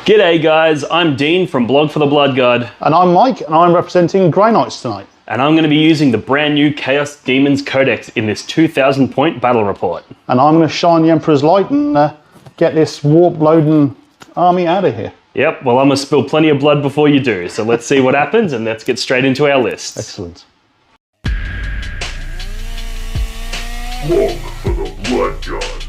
G'day guys, I'm Dean from Blog for the Blood God. And I'm Mike, and I'm representing Grey Knights tonight. And I'm going to be using the brand new Chaos Daemons Codex in this 2,000 point battle report. And I'm going to shine the Emperor's light and get this warp-loading army out of here. Yep, well I'm going to spill plenty of blood before you do, so let's see what happens and let's get straight into our lists. Excellent. Blog for the Blood God.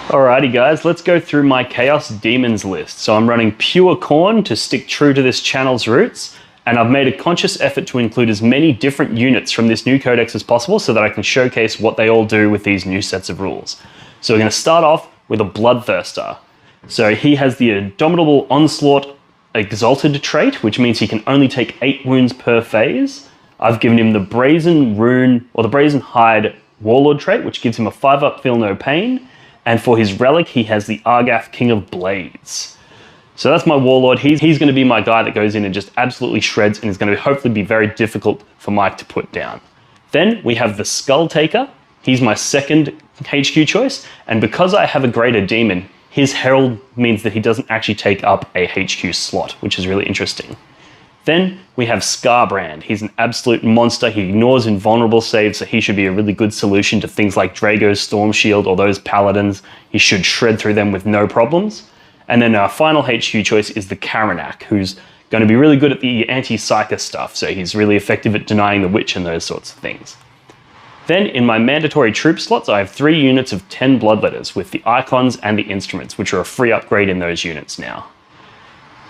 Alrighty guys, let's go through my Chaos Demons list. So I'm running pure Khorne to stick true to this channel's roots, and I've made a conscious effort to include as many different units from this new codex as possible so that I can showcase what they all do with these new sets of rules. So we're going to start off with a Bloodthirster. So he has the Indomitable Onslaught Exalted trait, which means he can only take 8 wounds per phase. I've given him the Brazen Rune, or the Brazen Hide Warlord trait, which gives him a 5-up Feel No Pain. And for his relic, he has the Argath King of Blades. So that's my Warlord. He's going to be my guy that goes in and just absolutely shreds and is going to hopefully be very difficult for Mike to put down. Then we have the Skull Taker. He's my second HQ choice. And because I have a Greater Demon, his Herald means that he doesn't actually take up a HQ slot, which is really interesting. Then we have Scarbrand. He's an absolute monster. He ignores invulnerable saves, so he should be a really good solution to things like Drago's Storm Shield or those Paladins. He should shred through them with no problems. And then our final HQ choice is the Karanak, who's going to be really good at the anti-Psyker stuff, so he's really effective at denying the Witch and those sorts of things. Then in my mandatory troop slots, I have 3 units of 10 Bloodletters with the Icons and the Instruments, which are a free upgrade in those units now.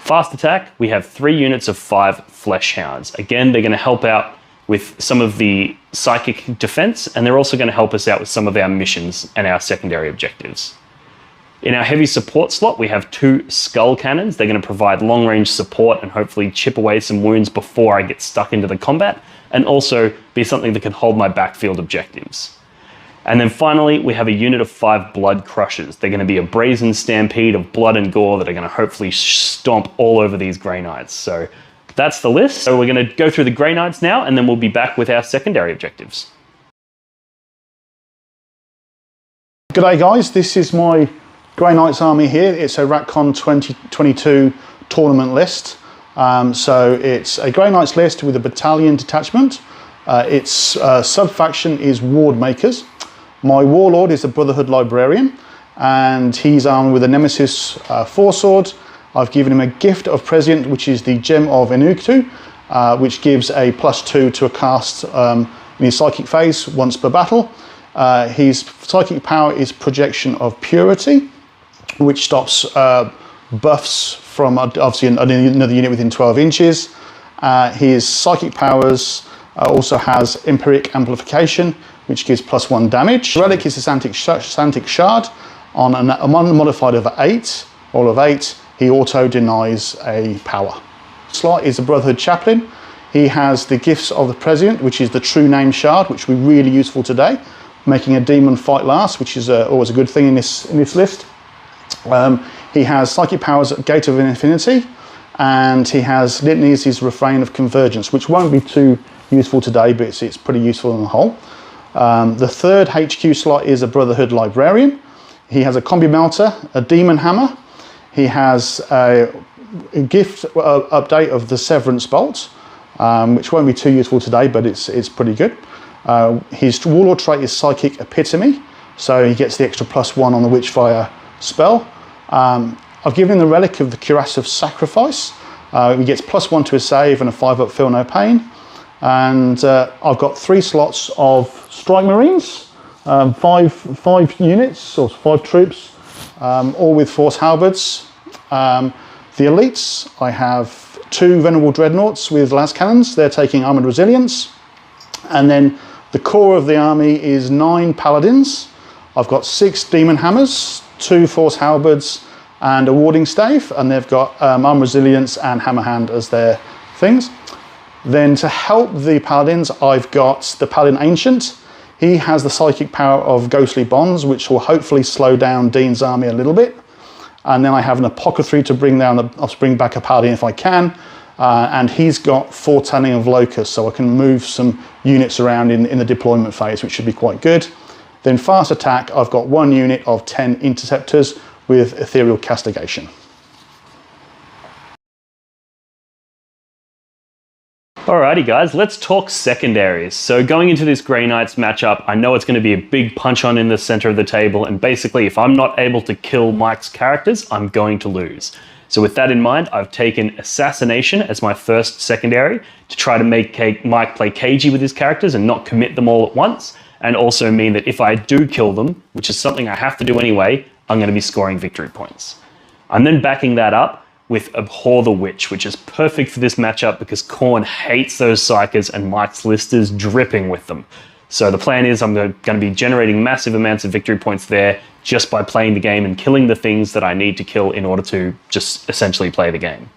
Fast attack, we have 3 units of 5 Flesh Hounds. Again, they're going to help out with some of the psychic defense, and they're also going to help us out with some of our missions and our secondary objectives. In our heavy support slot, we have 2 Skull Cannons. They're going to provide long-range support and hopefully chip away some wounds before I get stuck into the combat, and also be something that can hold my backfield objectives. And then finally, we have a unit of 5 Blood Crushers. They're going to be a brazen stampede of blood and gore that are going to hopefully stomp all over these Grey Knights. So that's the list. So we're going to go through the Grey Knights now, and then we'll be back with our secondary objectives. G'day guys, this is my Grey Knights army here. It's a RatCon 2022 tournament list. So it's a Grey Knights list with a battalion detachment. Its sub-faction is Ward Makers. My Warlord is a Brotherhood Librarian, and he's armed with a Nemesis 4-sword. I've given him a Gift of Prescient, which is the Gem of Enuktu, which gives a +2 to a cast in his psychic phase once per battle. His psychic power is Projection of Purity, which stops buffs from obviously another unit within 12 inches. His psychic powers also has Empiric Amplification, which gives +1 damage. Relic is a Santic Shard. On a modified of 8, all of 8, he auto-denies a power. Slot is a Brotherhood Chaplain. He has the Gifts of the Prescient, which is the True Name Shard, which will be really useful today, making a demon fight last, which is always a good thing in this list. He has Psychic Powers at Gate of Infinity, and he has Litanies, his Refrain of Convergence, which won't be too useful today, but it's pretty useful on the whole. The third HQ slot is a Brotherhood Librarian. He has a Combi Melter, a Demon Hammer. He has a gift update of the Severance Bolt, which won't be too useful today, but it's pretty good. His Warlord trait is Psychic Epitome, so he gets the extra +1 on the Witchfire spell. I've given him the Relic of the Cuirass of Sacrifice. He gets +1 to his save and a 5-up Feel No Pain. And I've got 3 slots of Strike Marines, 5 units or 5 troops, all with Force Halberds. The Elites, I have 2 Venerable Dreadnoughts with Las Cannons. They're taking Armoured Resilience. And then the core of the army is 9 Paladins. I've got 6 Demon Hammers, 2 Force Halberds, and a Warding Stave. And they've got Armoured Resilience and Hammer Hand as their things. Then to help the Paladins, I've got the Paladin Ancient. He has the psychic power of Ghostly Bonds, which will hopefully slow down Dean's army a little bit. And then I have an Apothecary to bring back a Paladin if I can. and he's got foretelling of locusts, so I can move some units around in the deployment phase, which should be quite good. Then fast attack, I've got 1 unit of 10 interceptors with ethereal castigation. Alrighty guys, let's talk secondaries. So going into this Grey Knights matchup, I know it's going to be a big punch on in the center of the table, and basically if I'm not able to kill Mike's characters, I'm going to lose. So with that in mind, I've taken Assassination as my first secondary to try to make Mike play cagey with his characters and not commit them all at once, and also mean that if I do kill them, which is something I have to do anyway, I'm going to be scoring victory points. I'm then backing that up with Abhor the Witch, which is perfect for this matchup because Khorne hates those Psykers and Mike's list is dripping with them. So the plan is I'm going to be generating massive amounts of victory points there just by playing the game and killing the things that I need to kill in order to just essentially play the game.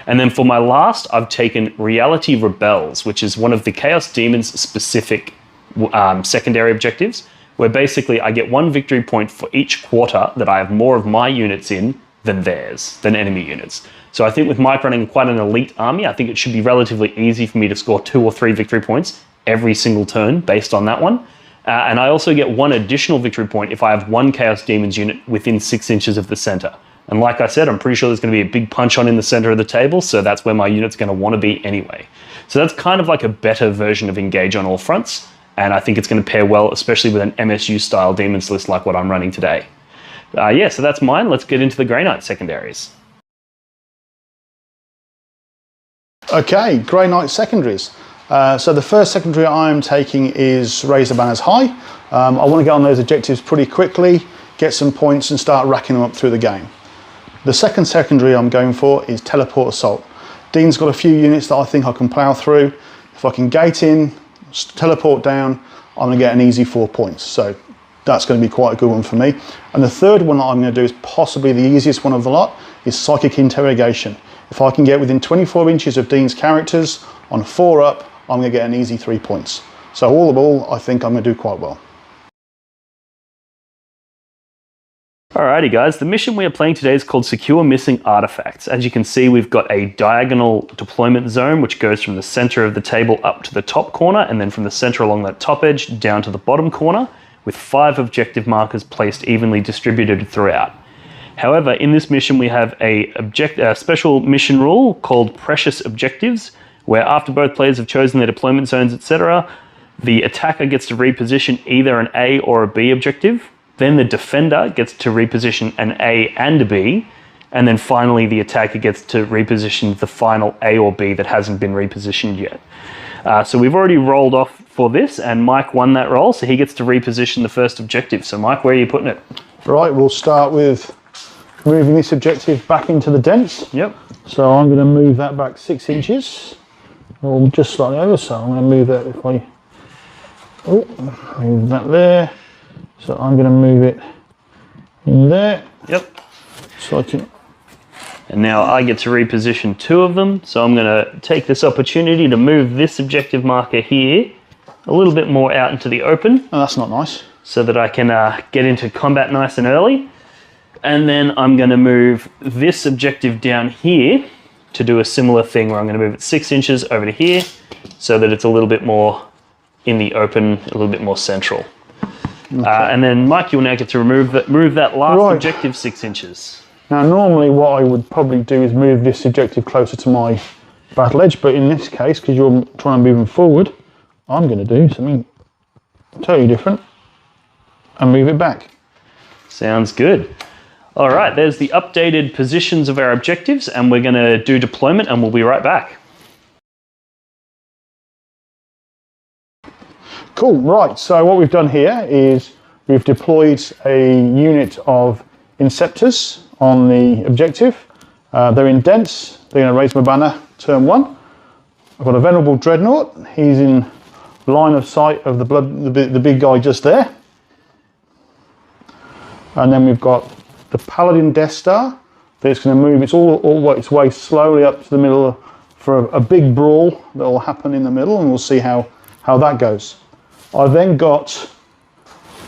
And then for my last, I've taken Reality Rebels, which is one of the Chaos Demons specific secondary objectives, where basically I get 1 victory point for each quarter that I have more of my units in than enemy units. So I think with Mike running quite an elite army, I think it should be relatively easy for me to score 2 or 3 victory points every single turn based on that one. And I also get 1 additional victory point if I have 1 Chaos Demons unit within 6 inches of the center. And like I said, I'm pretty sure there's going to be a big punch on in the center of the table, so that's where my unit's going to want to be anyway. So that's kind of like a better version of Engage on all fronts, and I think it's going to pair well, especially with an MSU style Demons list like what I'm running today. Yeah, so that's mine. Let's get into the Grey Knight secondaries. Okay, Grey Knight secondaries. So the first secondary I'm taking is Raise the Banners High. I want to get on those objectives pretty quickly, get some points and start racking them up through the game. The second secondary I'm going for is Teleport Assault. Dean's got a few units that I think I can plough through. If I can gate in, teleport down, I'm going to get an easy 4 points. So that's going to be quite a good one for me. And the third one that I'm going to do is possibly the easiest one of the lot, is Psychic Interrogation. If I can get within 24 inches of Dean's characters on 4 up, I'm going to get an easy 3 points. So all in all, I think I'm going to do quite well. Alrighty guys, the mission we are playing today is called Secure Missing Artifacts. As you can see, we've got a diagonal deployment zone which goes from the center of the table up to the top corner, and then from the center along that top edge down to the bottom corner, with 5 objective markers placed evenly distributed throughout. However, in this mission we have a special mission rule called Precious Objectives, where after both players have chosen their deployment zones, etc., the attacker gets to reposition either an A or a B objective, then the defender gets to reposition an A and a B, and then finally the attacker gets to reposition the final A or B that hasn't been repositioned yet. So we've already rolled off for this, and Mike won that roll, so he gets to reposition the first objective. So Mike, where are you putting it? Right, we'll start with moving this objective back into the dents. Yep. So I'm going to move that back 6 inches, or just slightly over, so I'm going to move that if I move that there. So I'm going to move it in there. Yep. So I can. And now I get to reposition 2 of them. So I'm going to take this opportunity to move this objective marker here a little bit more out into the open. Oh, that's not nice. So that I can get into combat nice and early. And then I'm going to move this objective down here to do a similar thing where I'm going to move it 6 inches over to here so that it's a little bit more in the open, a little bit more central. Okay. And then Mike, you'll now get to move that last objective 6 inches. Now normally what I would probably do is move this objective closer to my battle edge, but in this case, because you're trying to move them forward, I'm going to do something totally different and move it back. Sounds good. All right, there's the updated positions of our objectives, and we're going to do deployment, and we'll be right back. Cool, right, so what we've done here is we've deployed a unit of Inceptors on the objective. They're in dents, they're going to raise my banner turn 1. I've got a Venerable Dreadnought, he's in line of sight of the big guy just there. And then we've got the Paladin Death Star that's going to move its way slowly up to the middle for a big brawl that will happen in the middle, and we'll see how that goes. I've then got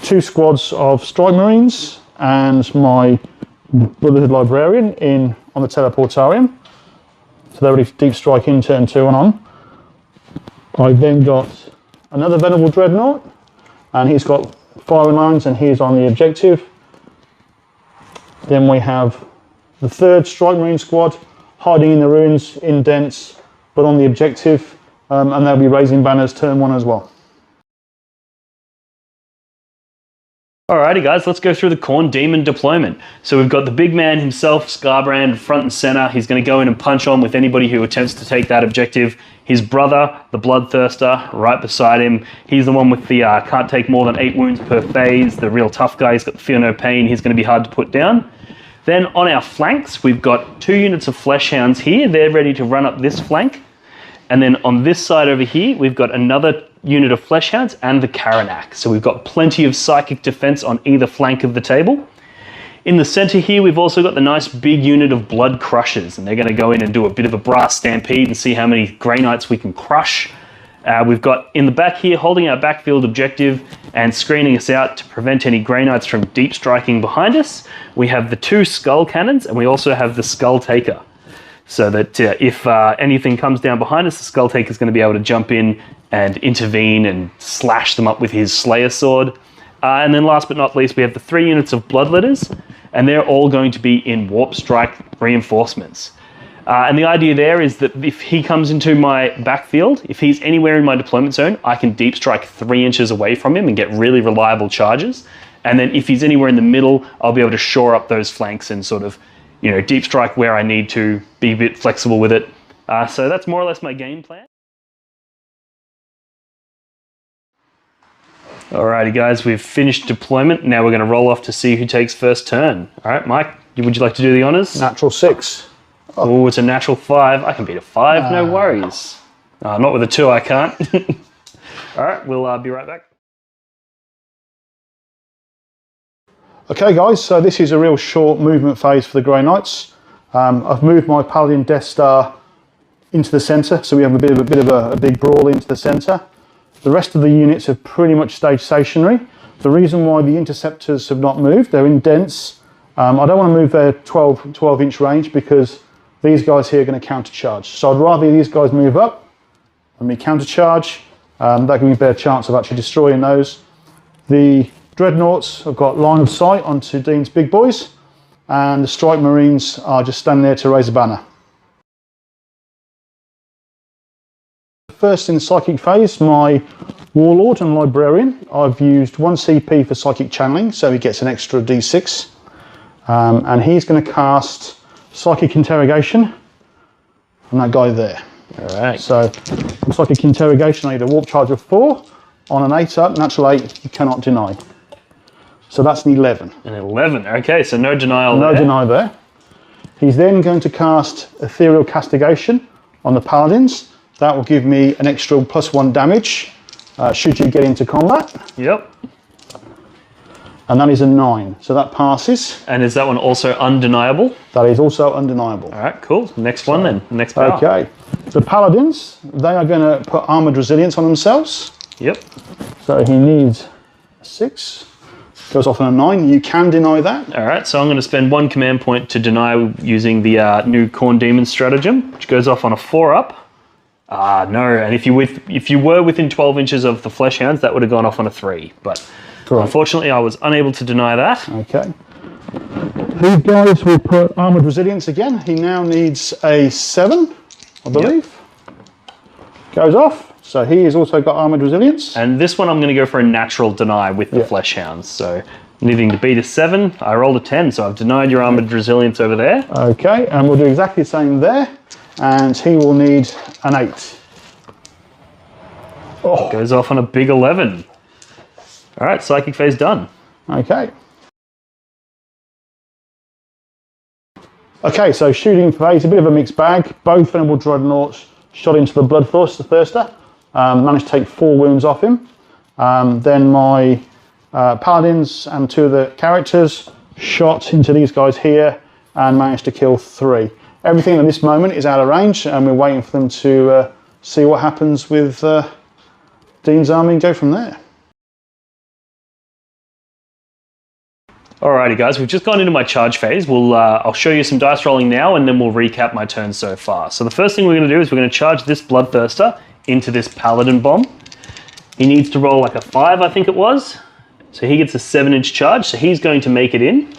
2 squads of Strike Marines and my Brotherhood Librarian on the Teleportarium. So they're ready for deep strike in turn 2 and on. I've then got another Venerable Dreadnought, and he's got firing lines and he's on the objective. Then we have the 3rd Strike Marine Squad hiding in the ruins, indents, but on the objective, and they'll be raising banners turn 1 as well. Alrighty guys, let's go through the Khorne Demon deployment. So we've got the big man himself, Scarbrand, front and center. He's going to go in and punch on with anybody who attempts to take that objective. His brother, the Bloodthirster, right beside him. He's the one with the can't take more than 8 wounds per phase, the real tough guy. He's got the Fear No Pain. He's going to be hard to put down. Then on our flanks, we've got 2 units of Fleshhounds here. They're ready to run up this flank. And then on this side over here, we've got another unit of Fleshhounds and the Karanak. So we've got plenty of psychic defense on either flank of the table. In the center here, we've also got the nice big unit of Blood Crushers, and they're going to go in and do a bit of a brass stampede and see how many Grey Knights we can crush. We've got in the back here, holding our backfield objective and screening us out to prevent any Grey Knights from deep striking behind us. We have the 2 Skull Cannons, and we also have the Skull Taker. So that if anything comes down behind us, the Skull Taker is going to be able to jump in and intervene and slash them up with his Slayer Sword. And then last but not least, we have the 3 units of Bloodletters, and they're all going to be in Warp Strike reinforcements. And the idea there is that if he comes into my backfield, if he's anywhere in my deployment zone, I can deep strike 3 inches away from him and get really reliable charges. And then if he's anywhere in the middle, I'll be able to shore up those flanks and sort of, you know, deep strike where I need to, be a bit flexible with it. So that's more or less my game plan. Alrighty guys, we've finished deployment. Now we're going to roll off to see who takes first turn. Alright, Mike, would you like to do the honors? Natural 6. Oh, it's a natural 5. I can beat a 5, no worries. Not with a 2, I can't. Alright, we'll be right back. Okay guys, so this is a real short movement phase for the Grey Knights. I've moved my Paladin Death Star into the centre, so we have a bit of a big brawl into the centre. The rest of the units have pretty much stayed stationary. The reason why the Interceptors have not moved, they're in dense. I don't want to move their 12-inch range because these guys here are going to countercharge. So I'd rather these guys move up and me countercharge. That gives me a better chance of actually destroying those. The Dreadnoughts have got line of sight onto Dean's big boys, and the Strike Marines are just standing there to raise a banner. First in the Psychic phase, my Warlord and Librarian. I've used 1 CP for Psychic Channeling, so he gets an extra D6. And he's going to cast Psychic Interrogation on that guy there. Alright. So, from Psychic Interrogation, I need a Warp Charge of 4. On an 8 up, natural 8, you cannot deny. So that's an 11. An 11, okay, so no denial there. No deny there. He's then going to cast Ethereal Castigation on the Paladins. That will give me an extra +1 damage should you get into combat. Yep. And that is a 9, so that passes. And is that one also undeniable? That is also undeniable. Alright, cool. Next one then, next power. Okay, the Paladins, they are going to put Armoured Resilience on themselves. Yep. So he needs a 6. Goes off on a 9. You can deny that. Alright, so I'm going to spend 1 command point to deny using the new Khorne Demon stratagem, which goes off on a 4 up. No, and if you were within 12 inches of the Fleshhounds, that would have gone off on a 3. But correct. Unfortunately, I was unable to deny that. Okay. These guys will put Armoured Resilience again. He now needs a 7, I believe. Yep. Goes off. So he has also got Armoured Resilience. And this one I'm going to go for a natural deny with the Fleshhounds. So needing to beat a 7, I rolled a 10, so I've denied your Armoured Resilience over there. Okay, and we'll do exactly the same there. And he will need an 8. Oh. Goes off on a big 11. All right, Psychic phase done. Okay. Okay, so shooting phase, a bit of a mixed bag. Both Venerable Dreadnoughts shot into the Bloodthirster. Managed to take 4 wounds off him. Then my Paladins and 2 of the characters shot into these guys here and managed to kill 3. Everything at this moment is out of range, and we're waiting for them to see what happens with Dean's army and go from there. Alrighty guys, we've just gone into my charge phase. I'll show you some dice rolling now and then we'll recap my turn so far. So the first thing we're going to do is we're going to charge this Bloodthirster into this Paladin Bomb. He needs to roll like a 5, I think it was. So he gets a 7-inch charge, so he's going to make it in.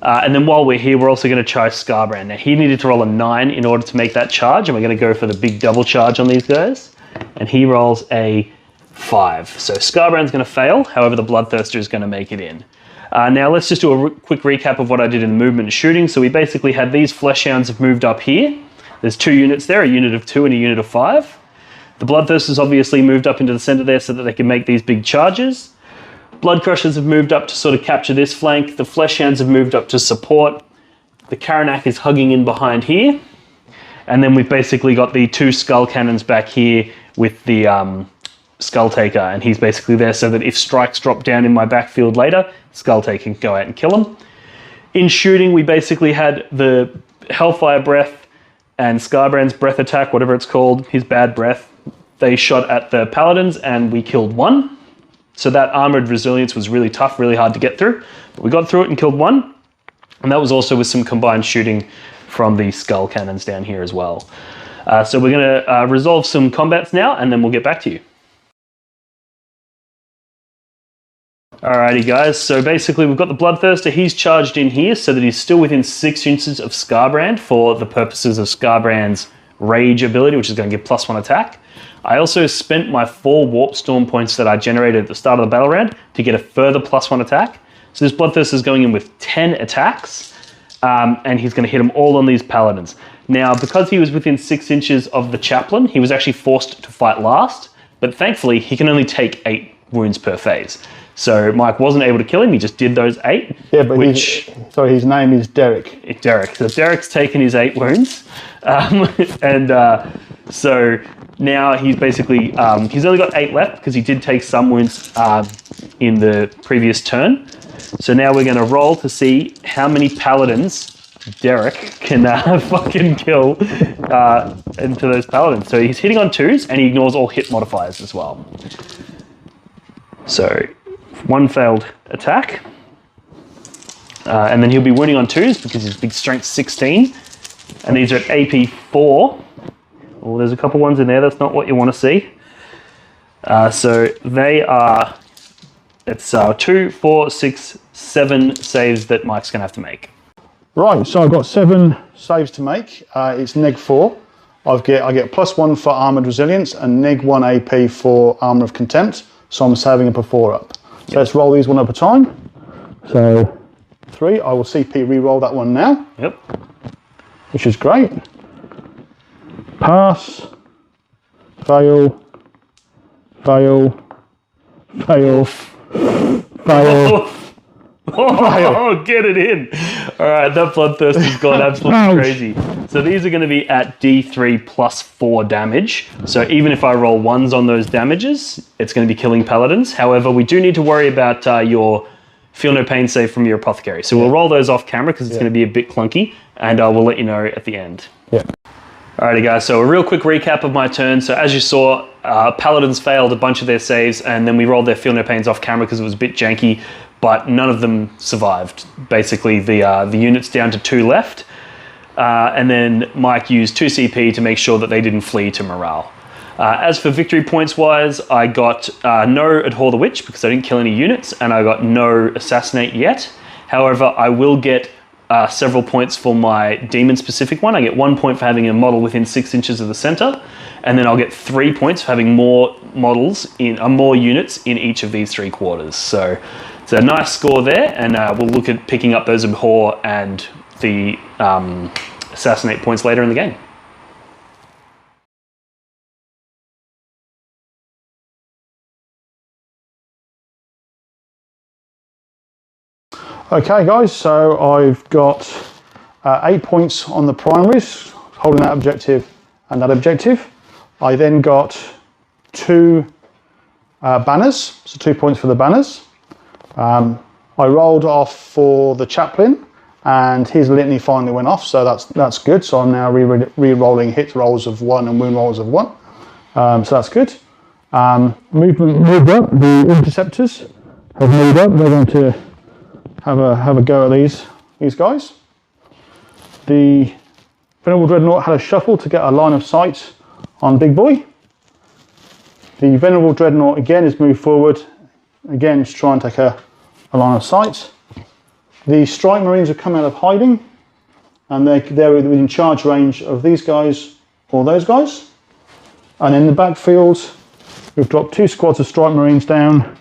And then while we're here, we're also going to charge Scarbrand. Now he needed to roll a 9 in order to make that charge, and we're going to go for the big double charge on these guys. And he rolls a 5. So Scarbrand's going to fail, however the Bloodthirster is going to make it in. Now let's just do a quick recap of what I did in the movement and shooting. So we basically had these Fleshhounds have moved up here. There's 2 units there, a unit of 2 and a unit of 5. The Bloodthirsters obviously moved up into the center there so that they can make these big charges. Blood Crushers have moved up to sort of capture this flank. The Fleshhounds have moved up to support. The Karanak is hugging in behind here. And then we've basically got the 2 Skull Cannons back here with the Skull Taker, and he's basically there so that if strikes drop down in my backfield later, Skull Taker can go out and kill him. In shooting, we basically had the Hellfire Breath and Scarbrand's Breath Attack, whatever it's called, his Bad Breath. They shot at the Paladins and we killed 1. So that Armored Resilience was really tough, really hard to get through. But we got through it and killed 1. And that was also with some combined shooting from the Skull Cannons down here as well. So we're going to resolve some combats now and then we'll get back to you. Alrighty guys, so basically we've got the Bloodthirster, he's charged in here so that he's still within 6 inches of Scarbrand for the purposes of Scarbrand's Rage ability, which is going to give +1 attack. I also spent my 4 Warp Storm points that I generated at the start of the battle round to get a further +1 attack. So this Bloodthirster is going in with 10 attacks, and he's going to hit them all on these Paladins. Now, because he was within 6 inches of the Chaplain, he was actually forced to fight last, but thankfully he can only take 8 wounds per phase. So Mike wasn't able to kill him, he just did those 8. Yeah, but his name is Derek. Derek. So Derek's taken his 8 wounds. So now he's basically, he's only got 8 left because he did take some wounds in the previous turn. So now we're going to roll to see how many Paladins Derek can fucking kill into those Paladins. So he's hitting on 2s and he ignores all hit modifiers as well. So 1 failed attack. And then he'll be wounding on 2s because his big strength's 16. And these are at AP 4. Oh, there's a couple ones in there. That's not what you want to see. So they are, it's 2, 4, 6, 7 saves that Mike's going to have to make. Right, so I've got 7 saves to make. It's -4. I get +1 for Armoured Resilience and -1 AP for Armour of Contempt. So I'm saving up a 4 up. So let's roll these one at a time. So 3, I will CP re-roll that one now. Yep. Which is great. Pass, fail, fail, fail, fail. Oh, get it in. All right, that Bloodthirst has gone absolutely crazy. So these are going to be at D3 +4 damage. So even if I roll 1s on those damages, it's going to be killing Paladins. However, we do need to worry about your Feel No Pain save from your Apothecary. So we'll roll those off camera because it's going to be a bit clunky, and we'll let you know at the end. Yeah. Alrighty guys, so a real quick recap of my turn. So as you saw, Paladins failed a bunch of their saves and then we rolled their Feel No Pains off camera because it was a bit janky, but none of them survived. Basically, the units down to 2 left. And then Mike used 2 CP to make sure that they didn't flee to morale. As for victory points wise, I got no Abhor the Witch because I didn't kill any units, and I got no Assassinate yet. However, I will get several points for my demon-specific one. I get 1 point for having a model within 6 inches of the center, and then I'll get 3 points for having more models more units in each of these 3 quarters. So it's a nice score there, and we'll look at picking up those Abhor and the Assassinate points later in the game. Okay guys, so I've got 8 points on the primaries, holding that objective and that objective. I then got 2 banners, so 2 points for the banners. I rolled off for the chaplain and his litany finally went off, so that's good. So I'm now re-rolling hit rolls of 1 and wound rolls of 1. So that's good. Movement moved up, the interceptors have moved up, they're going to have a go at these guys. The Venerable Dreadnought had a shuffle to get a line of sight on Big Boy. The Venerable Dreadnought again is moved forward. Again, just try and take a line of sight. The Strike Marines have come out of hiding, and they're within charge range of these guys or those guys. And in the backfield, we've dropped 2 squads of Strike Marines down.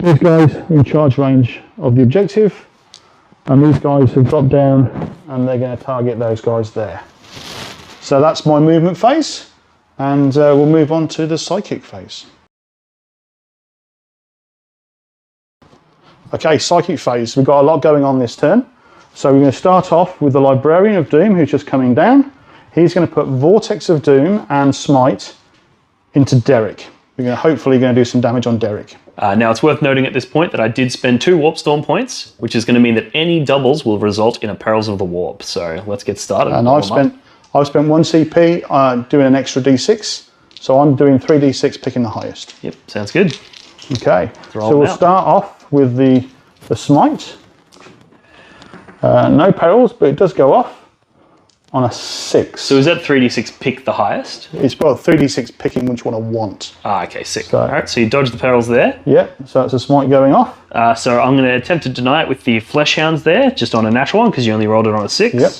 These guys are in charge range of the objective, and these guys have dropped down, and they're going to target those guys there. So that's my movement phase, and we'll move on to the psychic phase. Okay, psychic phase. We've got a lot going on this turn. So we're going to start off with the Librarian of Doom, who's just coming down. He's going to put Vortex of Doom and Smite into Derek. We're hopefully going to do some damage on Derek. Now it's worth noting at this point that I did spend 2 Warp Storm points, which is going to mean that any doubles will result in a Perils of the Warp. So let's get started. And I've spent 1 CP doing an extra D6. So I'm doing 3D6, picking the highest. Yep, sounds good. Okay, so we'll start off with the Smite. No perils, but it does go off on a 6. So is that 3d6 pick the highest? It's both 3D6 picking which one I want. Ah, okay, sick. All right, so you dodge the perils there. Yeah, so it's a Smite going off. So I'm going to attempt to deny it with the Flesh Hounds there, just on a natural one, because you only rolled it on a 6. Yep.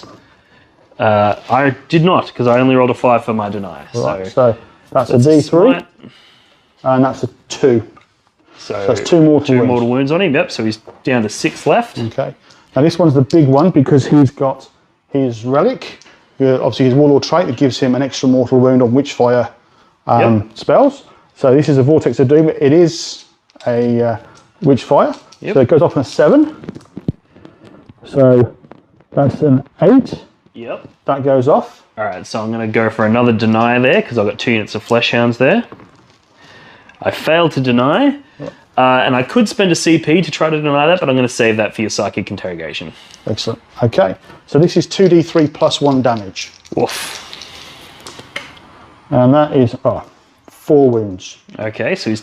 I did not, because I only rolled a 5 for my deny. Right, so that's a D3, and that's a 2. So that's 2 mortal mortal wounds on him, yep, so he's down to 6 left. Okay. Now this one's the big one because he's got his relic, obviously his warlord trait that gives him an extra mortal wound on Witchfire spells. So this is a Vortex of Doom. It is a Witchfire. Yep. So it goes off on a 7. So that's an 8. Yep. That goes off. All right, so I'm going to go for another deny there because I've got 2 units of Flesh Hounds there. I failed to deny. And I could spend a CP to try to deny that, but I'm going to save that for your psychic interrogation. Excellent. Okay, so this is 2d3 plus 1 damage. Woof. And that is 4 wounds. Okay, so he's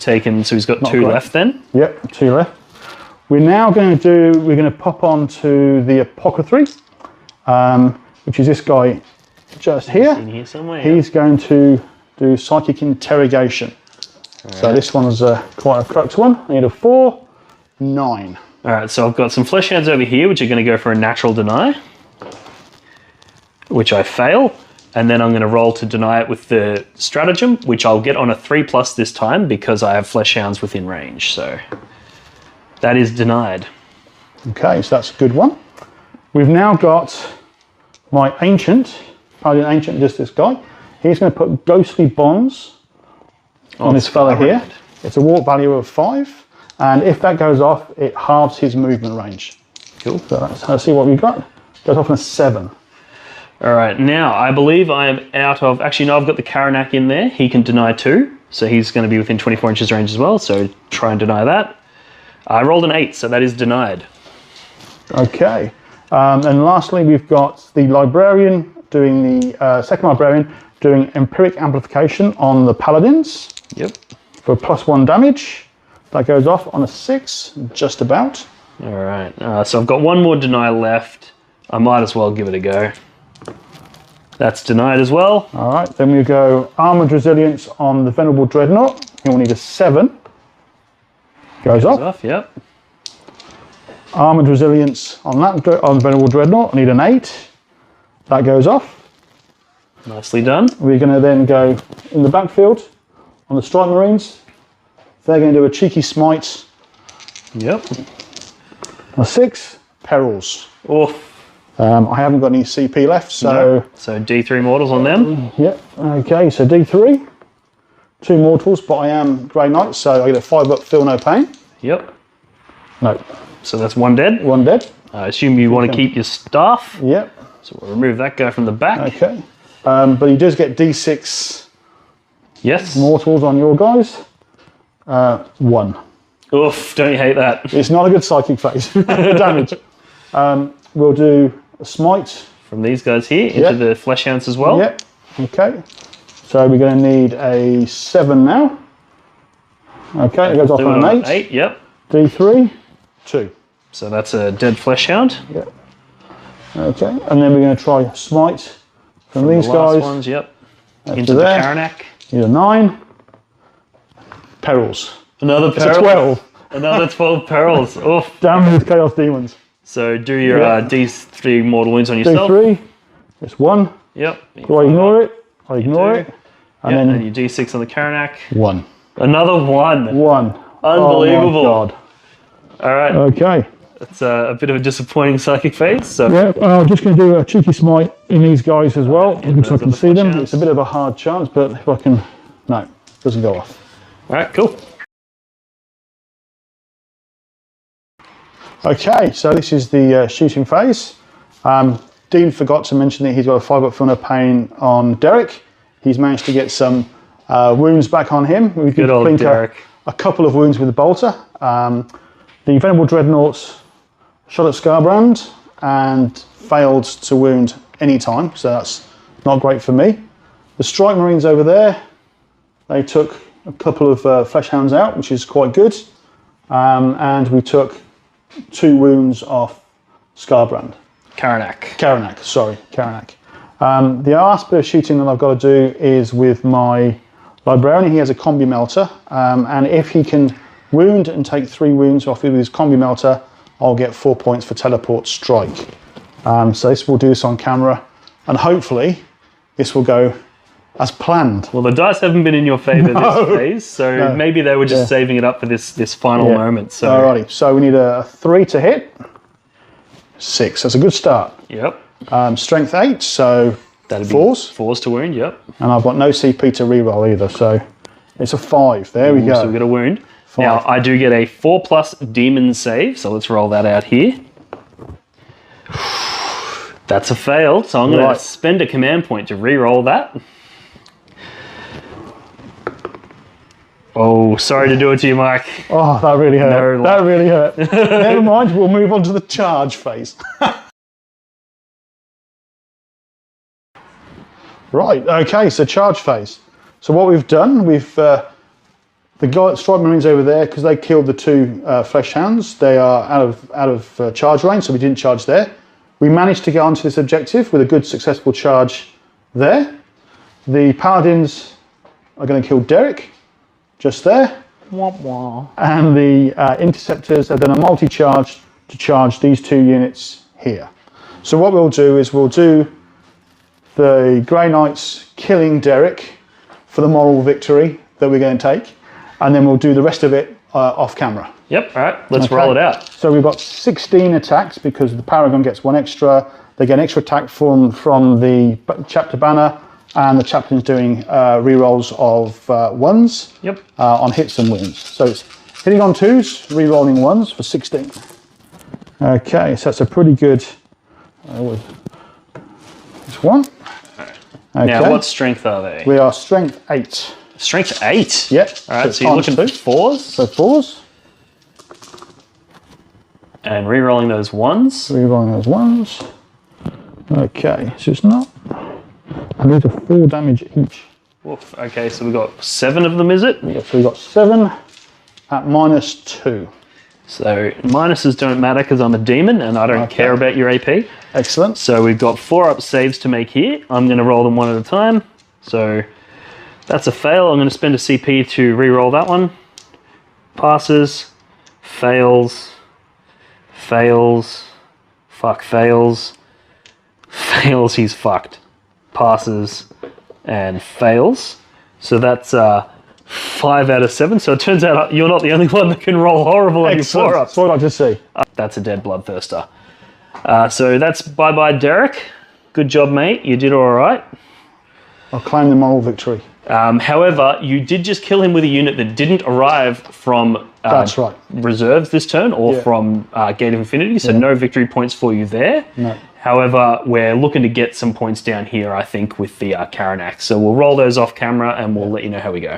got 2 left then. Yep, 2 left. We're now going to pop on to the Apothecary, which is this guy just here. In here somewhere. He's going to do psychic interrogation. So this one's quite a crux one. I need a 4, 9. All right, so I've got some Flesh Hounds over here, which are going to go for a natural deny, which I fail. And then I'm going to roll to deny it with the stratagem, which I'll get on a 3+ this time because I have Flesh Hounds within range. So that is denied. Okay, so that's a good one. We've now got my Ancient, Paladin Ancient, just this guy. He's going to put Ghostly Bonds on this fella here. It's a warp value of 5, and if that goes off, it halves his movement range. Cool. So let's see what we've got. Goes off on a 7. All right, now I believe I am out of... Actually, no, I've got the Karanak in there. He can deny 2, so he's going to be within 24 inches range as well, so try and deny that. I rolled an 8, so that is denied. Okay. And lastly, we've got the Librarian doing the... second Librarian doing Empiric Amplification on the Paladins. Yep. For +1 damage. That goes off on a 6, just about. All right, so I've got 1 more deny left. I might as well give it a go. That's denied as well. All right, then we go Armoured Resilience on the Venerable Dreadnought. You'll need a 7. Goes off. Yep. Armoured Resilience on on Venerable Dreadnought. I need an 8. That goes off. Nicely done. We're going to then go in the backfield on the Strike Marines. They're going to do a cheeky Smite. Yep. A 6. Perils. Oof. I haven't got any CP left, so... No. So D3 mortals on them. Yep, okay, so D3. 2 mortals, but I am Grey Knight, so I get a 5 up, feel no pain. Yep. No. So that's 1 dead. 1 dead. I assume you want to keep your staff. Yep. So we'll remove that guy from the back. Okay. But he does get D6 Yes. mortals on your guys. 1. Oof, don't you hate that? It's not a good psychic phase. Damage. We'll do a Smite. From these guys here into the Flesh Hounds as well. Yep. Okay. So we're going to need a 7 now. Okay, it goes off on an 8. 8, yep. D3, 2. So that's a dead flesh hound. Yep. Okay, and then we're going to try smite from these the last guys. Ones, yep. Into Into there. the Karanak. Here's a 9. Perils. Another It's peril. a 12. Another 12 perils. Oof. Damn these Chaos Demons. So do your Yeah. D3 mortal wounds on yourself. D3. It's 1. Yep. Do I ignore it? I ignore it. And Yep. then And your D6 on the Karanak. 1. Another 1. 1. Unbelievable. Oh my God. All right. Okay. It's a bit of a disappointing psychic phase. So Yeah, I'm just going to do a cheeky smite in these guys as well, because I can see them. chance. It's a bit of a hard chance, but if I can... No, doesn't go off. all right, cool. Okay, so this is the shooting phase. Dean forgot to mention that he's got a 5-up Filner Pain on Derek. He's managed to get some wounds back on him. We Good did old clink Derek. a couple of wounds with the bolter. The Venerable Dreadnoughts shot at Scarbrand and failed to wound any time, so that's not great for me. The Strike Marines over there, they took a couple of Flesh Hounds out, which is quite good. And we took 2 wounds off Scarbrand. Karanak. Sorry. The last bit of shooting that I've got to do is with my Librarian. He has a combi melter, and if he can wound and take 3 wounds off with his combi melter, I'll get 4 points for teleport strike. So this will do this on camera, and hopefully this will go as planned. Well, the dice haven't been in your favour this phase, so maybe they were just saving it up for this final moment. So Alrighty, so we need a 3 to hit. 6, that's a good start. Yep. Strength 8, so That'd be 4s. 4s to wound, yep. And I've got no CP to reroll either, so it's a 5. There we go. So we got a wound. 5. Now, I do get a 4+ demon save, so let's roll that out here. That's a fail, so I'm going to spend a command point to re-roll that. Oh, sorry to do it to you, Mike. Oh, that really hurt. No That really hurt. Never mind, we'll move on to the charge phase. Right, okay, so charge phase. So what we've done, the Strike Marines over there, because they killed the 2 Flesh Hounds, they are out of charge range, so we didn't charge there. We managed to get onto this objective with a good successful charge there. The Paladins are going to kill Derek, just there. And the Interceptors have done a multi-charge to charge these 2 units here. So what we'll do is we'll do the Grey Knights killing Derek for the moral victory that we're going to take, and then we'll do the rest of it off camera. Yep, all right, let's roll it out. So we've got 16 attacks because the Paragon gets 1 extra. They get an extra attack from the chapter banner, and the chaplain's doing rerolls of 1s on hits and wounds. So it's hitting on 2s, rerolling 1s for 16. Okay, so that's a pretty good. This one. Okay. Now, what strength are they? We are strength 8. Strength 8? Yep. All right, so you're times looking for 4s? So 4s. And re-rolling those 1s? Rerolling those 1s. Okay, so it's not. And these are 4 damage each. Oof, okay, so we've got 7 of them, is it? Yeah, so we've got 7 at -2. So minuses don't matter because I'm a demon and I don't care about your AP. Excellent. So we've got 4-up saves to make here. I'm going to roll them one at a time. So that's a fail. I'm going to spend a CP to re-roll that one. Passes, fails, fails, fails, fails, he's fucked. Passes and fails. So that's 5 out of 7. So it turns out you're not the only one that can roll horrible on your 4-ups. That's what I just see. That's a dead bloodthirster. So that's bye-bye, Derek. Good job, mate. You did all right. I'll claim the moral victory. However, you did just kill him with a unit that didn't arrive from That's right. reserves this turn or from Gate of Infinity, so no victory points for you there. No. However, we're looking to get some points down here, I think, with the Karanak. So we'll roll those off camera and we'll let you know how we go.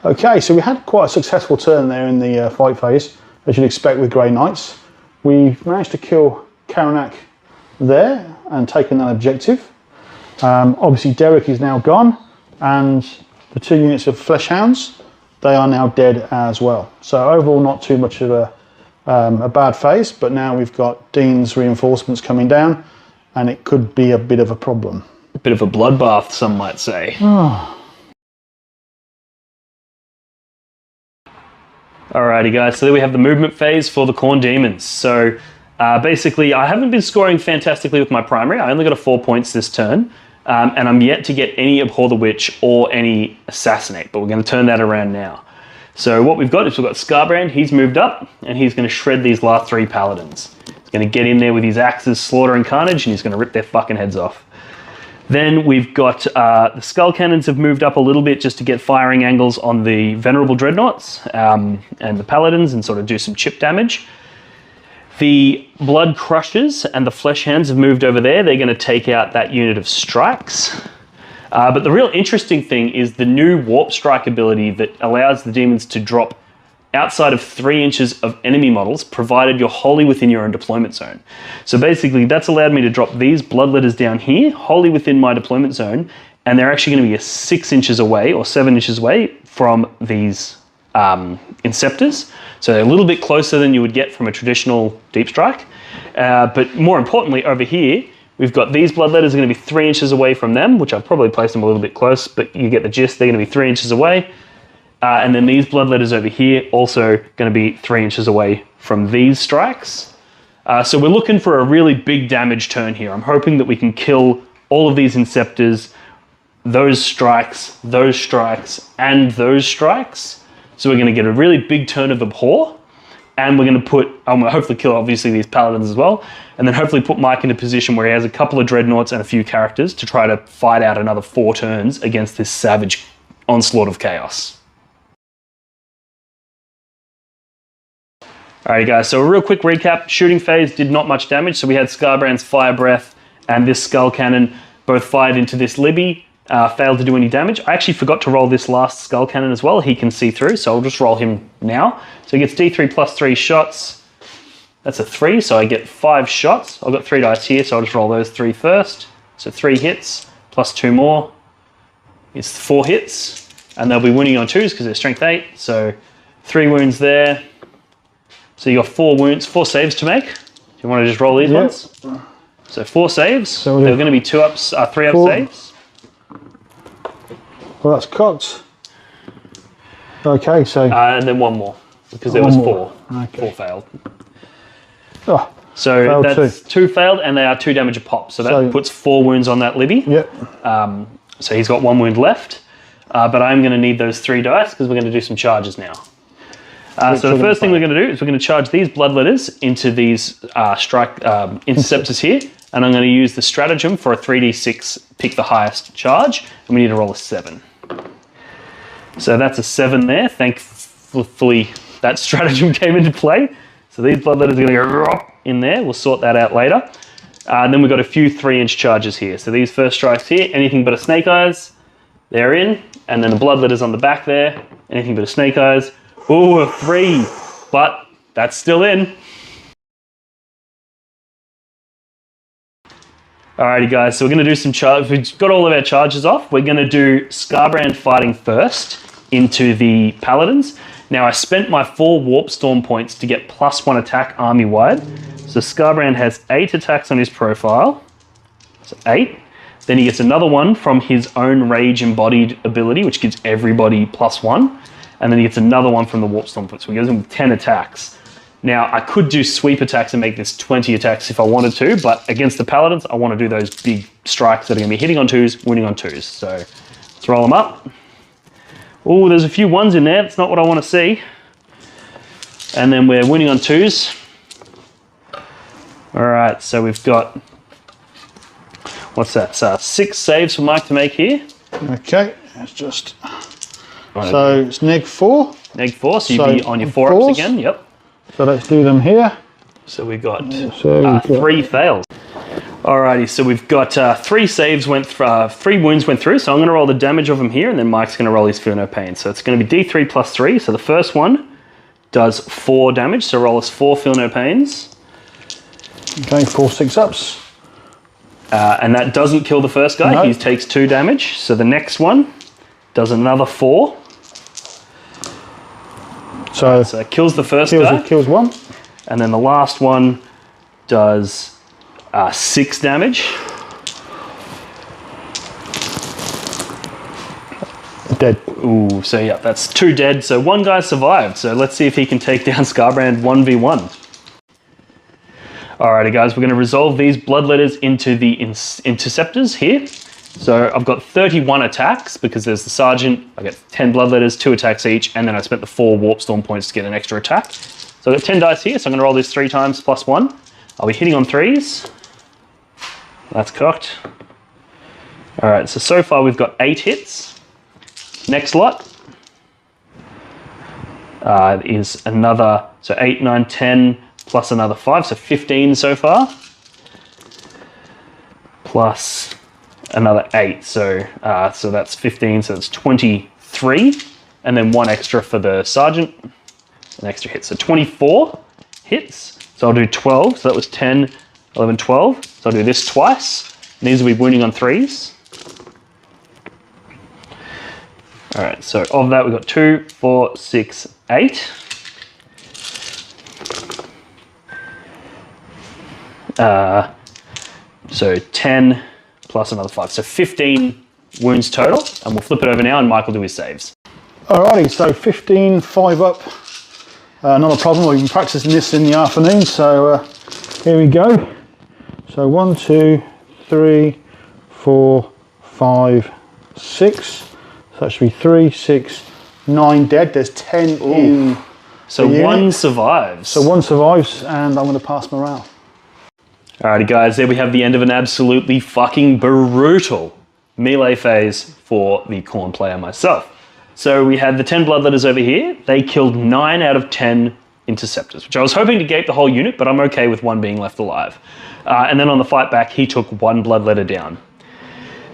Okay, so we had quite a successful turn there in the fight phase, as you'd expect with Grey Knights. We managed to kill Karanak there and taken that objective. Obviously, Derek is now gone, and the 2 units of Flesh Hounds, they are now dead as well. So overall, not too much of a bad phase, but now we've got Dean's reinforcements coming down, and it could be a bit of a problem. A bit of a bloodbath, some might say. Alrighty guys, so there we have the movement phase for the Khorne Demons. So basically I haven't been scoring fantastically with my primary. I only got a 4 points this turn, and I'm yet to get any Abhor the Witch or any Assassinate, but we're going to turn that around now. So what we've got is we've got Scarbrand. He's moved up and he's going to shred these last 3 Paladins. He's going to get in there with his axes, slaughter and carnage, and he's going to rip their fucking heads off. Then we've got the Skull Cannons have moved up a little bit just to get firing angles on the Venerable Dreadnoughts and the Paladins and sort of do some chip damage. The Blood Crushers and the Flesh Hands have moved over there. They're going to take out that unit of strikes. But the real interesting thing is the new Warp Strike ability that allows the demons to drop outside of 3 inches of enemy models, provided you're wholly within your own deployment zone. So basically, that's allowed me to drop these Bloodletters down here, wholly within my deployment zone, and they're actually going to be 6 inches away or 7 inches away from these Inceptors. So they're a little bit closer than you would get from a traditional Deep Strike. But more importantly, over here, we've got these Bloodletters are going to be 3 inches away from them, which I've probably placed them a little bit close, but you get the gist. They're going to be 3 inches away. And then these Bloodletters over here also going to be 3 inches away from these strikes. So we're looking for a really big damage turn here. I'm hoping that we can kill all of these Inceptors, those strikes, and those strikes. So we're going to get a really big turn of Abhor, and we're going to put, I'm going to hopefully kill obviously these Paladins as well, and then hopefully put Mike in a position where he has a couple of Dreadnoughts and a few characters to try to fight out another 4 turns against this savage onslaught of chaos. Alright guys, so a real quick recap. Shooting phase did not much damage, so we had Scarbrand's Fire Breath and this Skull Cannon both fired into this Libby, failed to do any damage. I actually forgot to roll this last Skull Cannon as well. He can see through, so I'll just roll him now. So he gets D3 plus 3 shots. That's a 3, so I get 5 shots. I've got 3 dice here, so I'll just roll those 3 first. So 3 hits, plus 2 more. It's 4 hits, and they'll be winning on 2s because they're strength 8, so 3 wounds there. So you got 4 wounds, 4 saves to make. Do you want to just roll these ones? So 4 saves. So they're going to be 3 up saves. Well, that's cocked. Okay, so... and then 1 more, because there was 4. Okay. 4 failed. Oh, so that's 2 failed, and they are 2 damage a pop. So that puts 4 wounds on that Libby. Yep. So he's got 1 wound left. But I'm going to need those 3 dice, because we're going to do some charges now. So the first thing we're going to do is we're going to charge these Bloodletters into these Interceptors here, and I'm going to use the stratagem for a 3d6 pick the highest charge, and we need to roll a 7. So that's a 7 there. Thankfully that stratagem came into play. So these Bloodletters are going to go in there. We'll sort that out later. And then we've got a few 3-inch charges here. So these first strikes here, anything but a Snake Eyes, they're in, and then the Bloodletters on the back there, anything but a Snake Eyes. Ooh, a 3, but that's still in. Alrighty guys, so we're going to do some charge. We've got all of our charges off. We're going to do Scarbrand fighting first into the Paladins. Now I spent my 4 Warp Storm points to get +1 attack army-wide. So Scarbrand has 8 attacks on his profile. So 8. Then he gets another one from his own Rage Embodied ability, which gives everybody +1. And then he gets another one from the Warp Storm point. So he goes in with 10 attacks. Now, I could do sweep attacks and make this 20 attacks if I wanted to, but against the Paladins, I want to do those big strikes that are going to be hitting on 2s, winning on 2s. So let's roll them up. Oh, there's a few 1s in there. That's not what I want to see. And then we're winning on 2s. All right, so we've got, what's that? So 6 saves for Mike to make here. Okay, it's just... So it's -4. -4, so you'd be on your 4-ups again, yep. So let's do them here. So we got 3 fails. Alrighty, so we've got 3 saves 3 wounds went through, so I'm going to roll the damage of them here, and then Mike's going to roll his Feel No Pain. So it's going to be D3 plus 3, so the first one does 4 damage, so roll us 4 Feel No Pains. Okay, 4 6-ups. And that doesn't kill the first guy, he takes 2 damage. So the next one does another 4. So it kills the first guy. Kills 1. And then the last one does 6 damage. Dead. Ooh, so yeah, that's 2 dead. So 1 guy survived. So let's see if he can take down Scarbrand 1v1. Alrighty guys, we're going to resolve these bloodletters into the interceptors here. So I've got 31 attacks because there's the sergeant. I get 10 bloodletters, 2 attacks each, and then I spent the 4 warp storm points to get an extra attack. So I've got 10 dice here, so I'm going to roll this 3 times plus 1. I'll be hitting on 3s. That's cocked. Alright, so far we've got 8 hits. Next lot is another, so 8, 9, 10, plus another 5, so 15 so far. Plus another 8, so that's 15, so that's 23. And then 1 extra for the sergeant, an extra hit. So 24 hits, so I'll do 12, so that was 10, 11, 12. So I'll do this twice. And these will be wounding on 3s. All right, so of that we've got 2, 4, 6, 8. So 10 plus another 5, so 15 wounds total. And we'll flip it over now and Mike will do his saves. Alrighty, so 15, 5 up. Not a problem, we've been practicing this in the afternoon, so here we go. So 1, 2, 3, 4, 5, 6. So that should be 3, 6, 9 dead. There's 10 in. So 1 survives. So 1 survives, and I'm going to pass morale. Alrighty guys, there we have the end of an absolutely fucking brutal melee phase for the Khorne player myself. So we had the 10 bloodletters over here. They killed 9 out of 10 interceptors, which I was hoping to gape the whole unit, but I'm okay with 1 being left alive. And then on the fight back, he took 1 bloodletter down.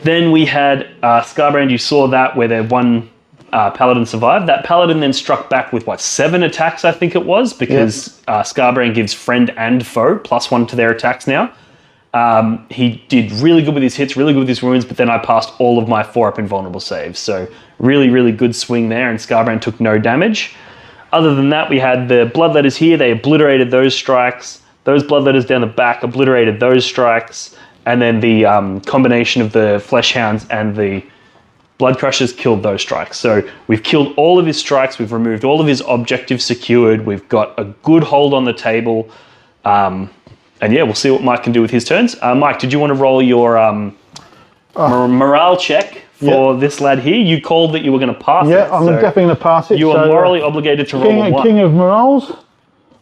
Then we had Scarbrand, you saw that where their 1 paladin survived. That paladin then struck back with, 7 attacks, I think it was, because Scarbrand gives friend and foe +1 to their attacks now. He did really good with his hits, really good with his wounds, but then I passed all of my 4-up invulnerable saves. So really, really good swing there, and Scarbrand took no damage. Other than that, we had the bloodletters here. They obliterated those strikes. Those bloodletters down the back obliterated those strikes. And then the combination of the Fleshhounds and the Blood Crushers killed those strikes. So we've killed all of his strikes. We've removed all of his objectives secured. We've got a good hold on the table. And yeah, we'll see what Mike can do with his turns. Mike, did you want to roll your morale check for this lad here? You called that you were going to pass it. Yeah, I'm definitely going to pass it. You are morally obligated to roll a 1. King of Morals.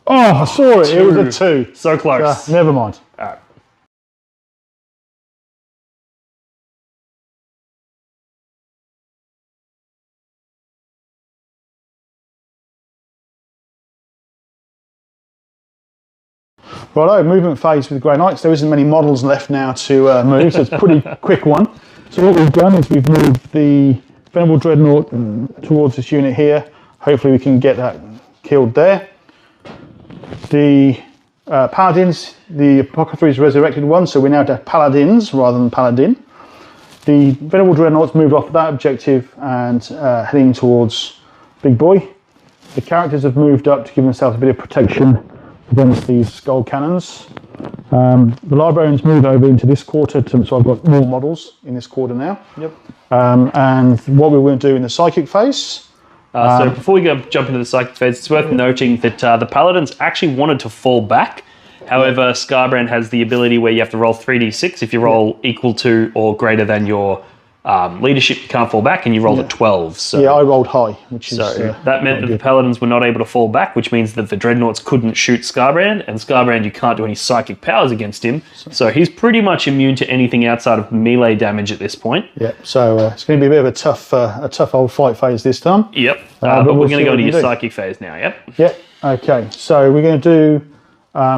Oh, I saw it. 2. It was a 2. So close. Never mind. All right. Righto, movement phase with Grey Knights. There isn't many models left now to move, so it's a pretty quick one. So what we've done is we've moved the Venerable Dreadnought towards this unit here. Hopefully we can get that killed there. The Paladins, the Apothecary's resurrected one, so we're now to Paladins rather than Paladin. The Venerable Dreadnoughts moved off that objective and heading towards Big Boy. The characters have moved up to give themselves a bit of protection against these skull cannons. The librarians move over into this quarter, so I've got more models in this quarter now. Yep. And what we're going to do in the psychic phase. So before we jump into the psychic phase, it's worth noting that the Paladins actually wanted to fall back. However, Scarbrand has the ability where you have to roll 3d6. If you roll equal to or greater than your leadership, you can't fall back, and you rolled a 12. So yeah, I rolled high, which is... So that meant that the Paladins were not able to fall back, which means that the Dreadnoughts couldn't shoot Scarbrand, and Scarbrand, you can't do any psychic powers against him. So he's pretty much immune to anything outside of melee damage at this point. Yeah, so it's going to be a bit of a tough old fight phase this time. Yep, but we're going to go into your psychic phase now, yep? Yep, okay. So we're going to do...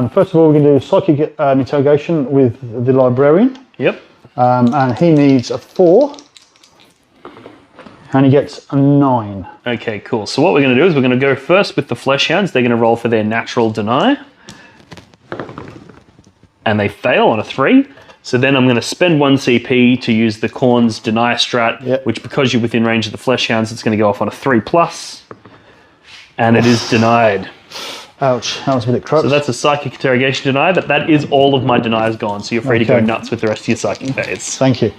first of all, we're going to do psychic interrogation with the librarian. Yep. And he needs a 4. And he gets a 9. Okay, cool. So what we're going to do is we're going to go first with the Fleshhounds. They're going to roll for their natural deny. And they fail on a 3. So then I'm going to spend 1 CP to use the Khorne's deny strat, which because you're within range of the Fleshhounds, it's going to go off on a 3+. And it is denied. Ouch, that was a bit crux. So that's a psychic interrogation deny, but that is all of my denies gone, so you're free to go nuts with the rest of your psychic phase. Thank you.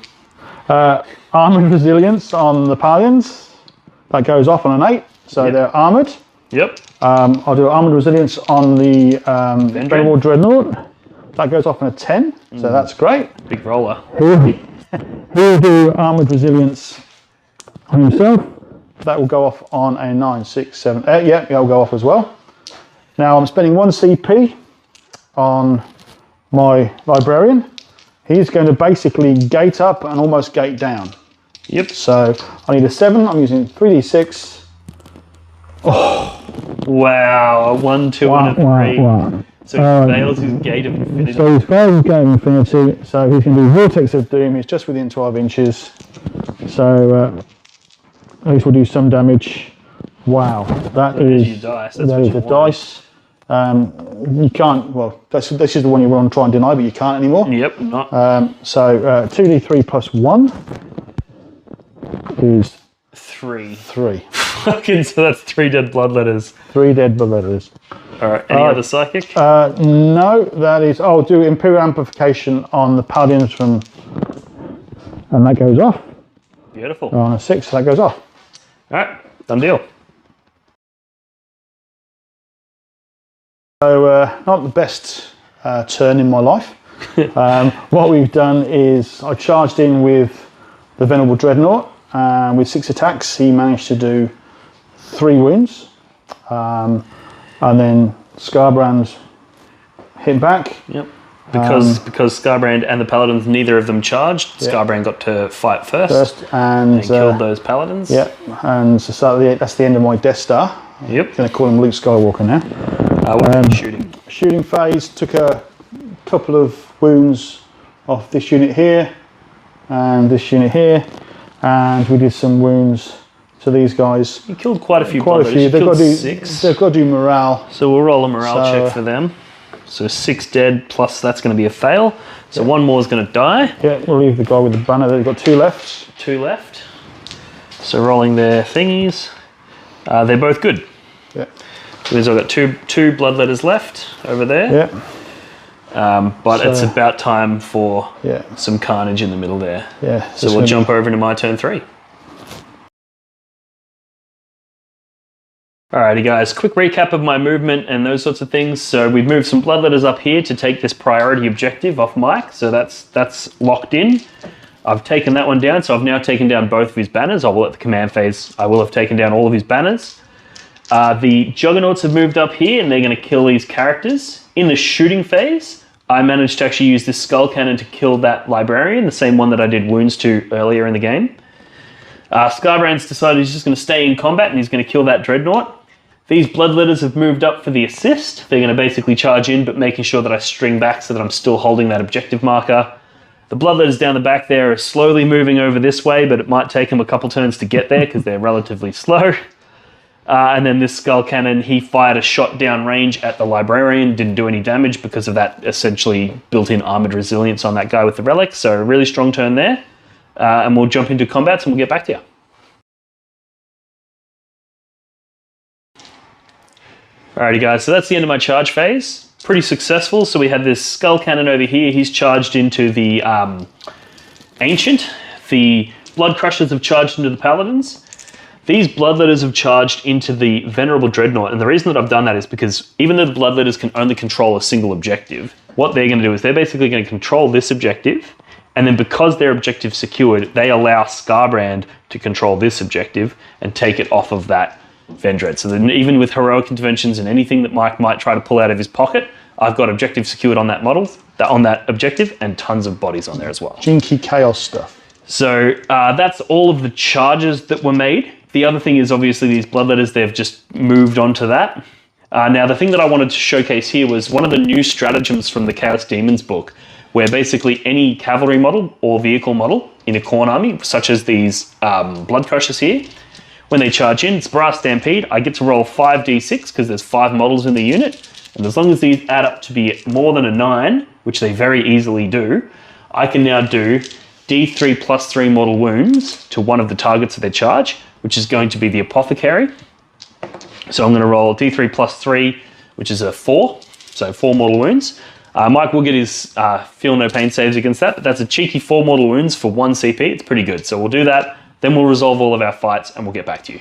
Armoured resilience on the Paladins. That goes off on an 8, so they're armoured. Yep. I'll do armoured resilience on the Venerable Dreadnought. That goes off on a 10, so that's great. Big roller. He'll do armoured resilience on himself. That will go off on a 9, 6, 7, 8. Yeah, that'll go off as well. Now I'm spending 1 CP on my Librarian. He's going to basically gate up and almost gate down. Yep. So I need a 7. I'm using 3d6. Wow, a 1, 2, and a 3. So he fails his gate of infinity. So he's failed his gate of infinity. So he's going to do Vortex of Doom. He's just within 12 inches. So at least we'll do some damage. Wow, that is your dice. That is the dice. You can't. Well, this is the one you want to try and deny, but you can't anymore. Yep, not. So 2d3 plus 1 is 3. 3. Fucking, so that's 3 dead bloodletters. 3 dead bloodletters. Alright, any other psychic? No, that is. I'll do Imperial Amplification on the Paladins from. And that goes off. Beautiful. On a 6, so that goes off. Alright, done deal. So, not the best turn in my life. What we've done is I charged in with the Venerable Dreadnought. With 6 attacks, he managed to do 3 wounds. And then Scarbrand hit back. Yep. Because Scarbrand and the Paladins, neither of them charged, Scarbrand got to fight first and killed those Paladins. Yeah, and so that's the end of my Death Star. Yep. I'm going to call him Luke Skywalker now. Shooting. Shooting phase, took a couple of wounds off this unit here and this unit here, and we did some wounds to these guys. You killed quite a few. They've got to do morale. So we'll roll a morale check for them. So 6 dead plus that's going to be a fail. So 1 more is going to die. Yeah, we'll leave the guy with the banner. They've got 2 left. 2 left. So rolling their thingies. They're both good. Yeah. So I've got two bloodletters left over there. Yeah. But it's about time for some carnage in the middle there. Yeah. So we'll jump over into my turn 3. Alrighty guys, quick recap of my movement and those sorts of things. So we've moved some bloodletters up here to take this priority objective off Mike. So that's locked in. I've taken that one down, so I've now taken down both of his banners. I will at the command phase, I will have taken down all of his banners. The Juggernauts have moved up here and they're going to kill these characters. In the shooting phase, I managed to actually use this skull cannon to kill that librarian, the same one that I did wounds to earlier in the game. Scarbrand's decided he's just going to stay in combat and he's going to kill that dreadnought. These bloodletters have moved up for the assist. They're going to basically charge in, but making sure that I string back so that I'm still holding that objective marker. The bloodletters down the back there are slowly moving over this way, but it might take them a couple turns to get there because they're relatively slow. And then this skull cannon, he fired a shot down range at the librarian, didn't do any damage because of that essentially built-in armored resilience on that guy with the relic. So a really strong turn there. And we'll jump into combats and we'll get back to you. Alrighty guys, so that's the end of my charge phase. Pretty successful. So we had this skull cannon over here. He's charged into the Ancient. The Blood Crushers have charged into the Paladins. These Bloodletters have charged into the Venerable Dreadnought. And the reason that I've done that is because even though the Bloodletters can only control a single objective, what they're going to do is they're basically going to control this objective. And then because their objective's secured, they allow Scarbrand to control this objective and take it off of that Vendread. So then even with heroic interventions and anything that Mike might try to pull out of his pocket, I've got objective secured on that model, on that objective, and tons of bodies on there as well. Jinky chaos stuff. So that's all of the charges that were made. The other thing is obviously these bloodletters, they've just moved on to that. Now the thing that I wanted to showcase here was one of the new stratagems from the Chaos Daemons book, where basically any cavalry model or vehicle model in a Khorne army, such as these blood crushers here, when they charge in, it's Brass Stampede. I get to roll 5d6 because there's 5 models in the unit. And as long as these add up to be more than a 9, which they very easily do, I can now do d3 plus 3 mortal wounds to one of the targets of their charge, which is going to be the Apothecary. So I'm going to roll d3 plus 3 which is a 4, so 4 mortal wounds. Mike will get his feel no pain saves against that, but that's a cheeky 4 mortal wounds for 1 CP. It's pretty good. So we'll do that, then we'll resolve all of our fights and we'll get back to you.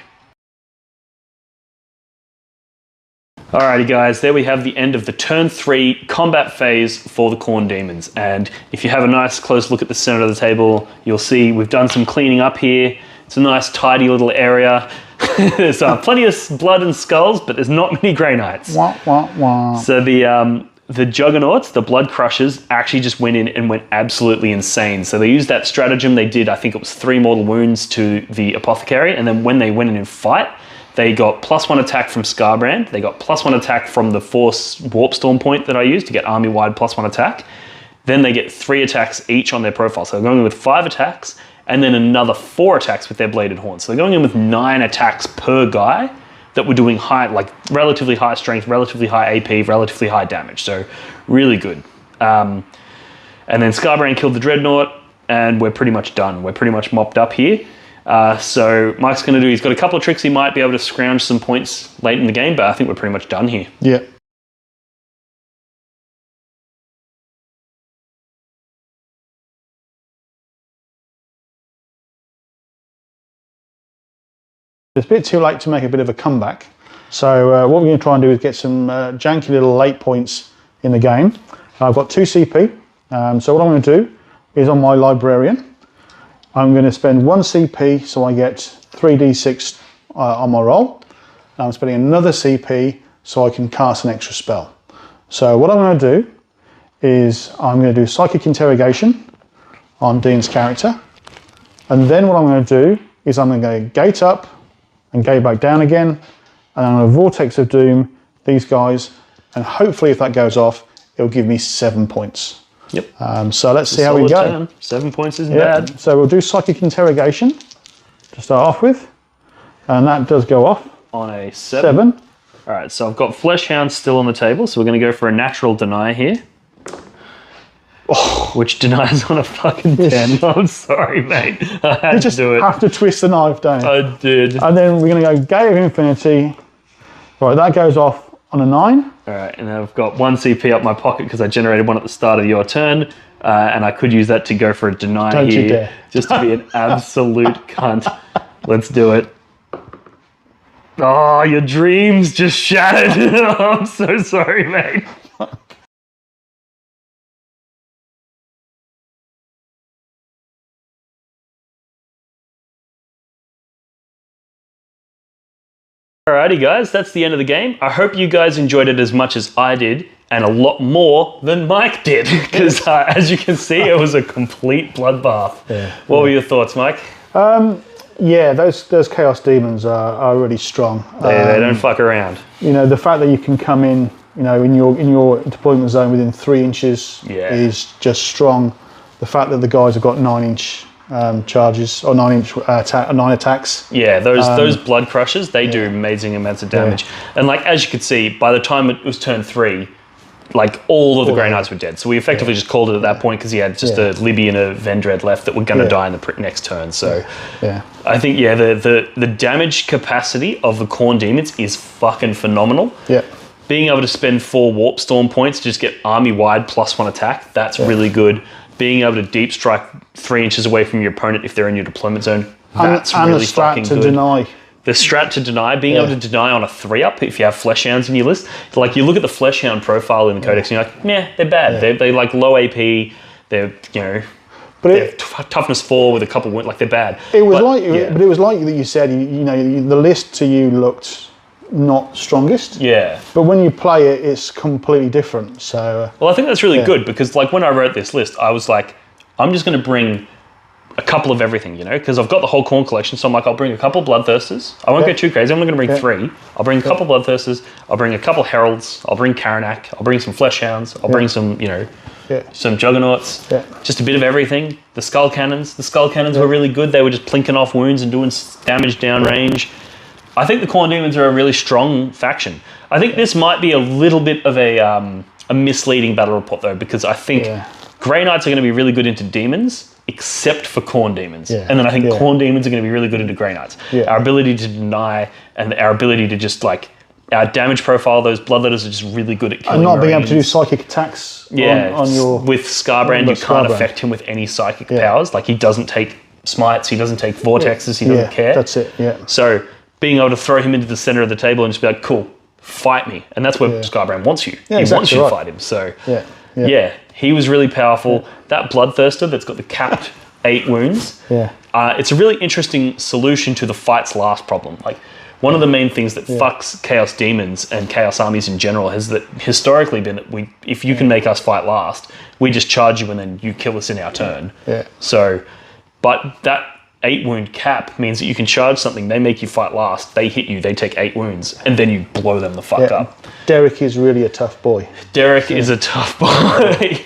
Alrighty guys, there we have the end of the turn 3 combat phase for the Khorne Demons. And if you have a nice close look at the center of the table, you'll see we've done some cleaning up here. It's a nice tidy little area. There's plenty of blood and skulls, but there's not many Grey Knights. Wah, wah, wah. So the Juggernauts, the Blood Crushers, actually just went in and went absolutely insane. So they used that stratagem. They did, I think it was 3 mortal wounds to the Apothecary, and then when they went in and fight, they got +1 attack from Scarbrand. They got +1 attack from the Force Warp Storm point that I used to get army-wide +1 attack. Then they get 3 attacks each on their profile. So they're going in with 5 attacks, and then another 4 attacks with their Bladed Horn. So they're going in with 9 attacks per guy that were doing high, like relatively high strength, relatively high AP, relatively high damage. So really good. And then Scarbrand killed the Dreadnought, and we're pretty much done. We're pretty much mopped up here. So Mike's going to do, he's got a couple of tricks he might be able to scrounge some points late in the game, but I think we're pretty much done here. Yeah. It's a bit too late to make a bit of a comeback. So what we're going to try and do is get some janky little late points in the game. I've got 2 CP. So what I'm going to do is on my Librarian, I'm going to spend 1 CP so I get 3d6 on my roll. I'm spending another CP so I can cast an extra spell. So what I'm going to do is I'm going to do Psychic Interrogation on Dean's character. And then what I'm going to do is I'm going to go Gate up and Gate back down again. And I'm going to Vortex of Doom these guys. And hopefully if that goes off, it'll give me 7 points. Yep. So let's see how we go. Turn. 7 points isn't bad. So we'll do Psychic Interrogation to start off with. And that does go off. On a 7. All right, so I've got Flesh Hound still on the table, so we're going to go for a natural deny here. Oh. Which denies on a fucking 10. I'm sorry, mate. I had to do it. You just have to twist the knife, don't you? I did. And then we're going to go Gate of Infinity. Right, that goes off on a 9. All right, and I've got 1 CP up my pocket because I generated 1 at the start of your turn, and I could use that to go for a deny Don't here. you dare. Just to be an absolute cunt. Let's do it. Oh, your dreams just shattered. I'm so sorry, mate. Alrighty guys, that's the end of the game. I hope you guys enjoyed it as much as I did, and a lot more than Mike did, because as you can see, it was a complete bloodbath. Yeah. What were your thoughts, Mike? Yeah, those Chaos Demons are really strong. They don't fuck around. You know, the fact that you can come in, you know, in your deployment zone within 3 inches is just strong. The fact that the guys have got 9-inch charges or 9-inch 9 attacks. Yeah, those Blood Crushers, they do amazing amounts of damage. And like as you could see, by the time it was turn 3, like all of the Grey Knights were dead. So we effectively just called it at that point because he had just a Libby and a Vendread left that were going to die in the next turn. So I think the damage capacity of the Khorne Demons is fucking phenomenal. Yeah. Being able to spend 4 Warp Storm points to just get army-wide +1 attack, that's really good. Being able to deep strike 3 inches away from your opponent if they're in your deployment zone, that's really fucking good. And the strat to deny. The strat to deny, being able to deny on a 3-up if you have Flesh Hounds in your list. Like you look at the Flesh Hound profile in the Codex and you're like, yeah, they're bad. They're like low AP, they're, you know, they're toughness 4 with a couple, like they're bad. It was but it was like that you said, you know, the list to you looked not strongest. Yeah. But when you play it, it's completely different. So. Well, I think that's really good because like when I wrote this list, I was like, I'm just going to bring a couple of everything, you know, because I've got the whole Khorne collection. So I'm like, I'll bring a couple Bloodthirsters. I won't go too crazy. I'm only going to bring 3. I'll bring a couple Bloodthirsters. I'll bring a couple Heralds. I'll bring Karanak. I'll bring some Flesh Hounds. I'll bring some, you know, some Juggernauts. Just a bit of everything. The Skull Cannons. The Skull Cannons were really good. They were just plinking off wounds and doing damage down range. I think the Khorne Demons are a really strong faction. I think this might be a little bit of a misleading battle report though, because I think Grey Knights are going to be really good into demons, except for Khorne Demons. And then I think Khorne Demons are going to be really good into Grey Knights. Our ability to deny and our ability to just like damage profile. Those bloodletters are just really good at killing And not being able to do Marines. psychic attacks Yeah, on your... with Scarbrand, you can't Scarbrand. affect him with any psychic powers. Like, he doesn't take smites, he doesn't take vortexes, he doesn't care. That's it, yeah. So being able to throw him into the center of the table and just be like, cool, fight me. And that's where Scarbrand wants you. Yeah, he exactly wants you to right. fight him. So Yeah. he was really powerful. That Bloodthirster that's got the capped 8 wounds, it's a really interesting solution to the fight's last problem. Like, one of the main things that fucks Chaos Demons and Chaos Armies in general has that historically been that if you can make us fight last, we just charge you and then you kill us in our turn. Yeah. So, but that 8 wound cap means that you can charge something, they make you fight last, they hit you, they take 8 wounds, and then you blow them the fuck up. Derek is really a tough boy. Derek is a tough boy.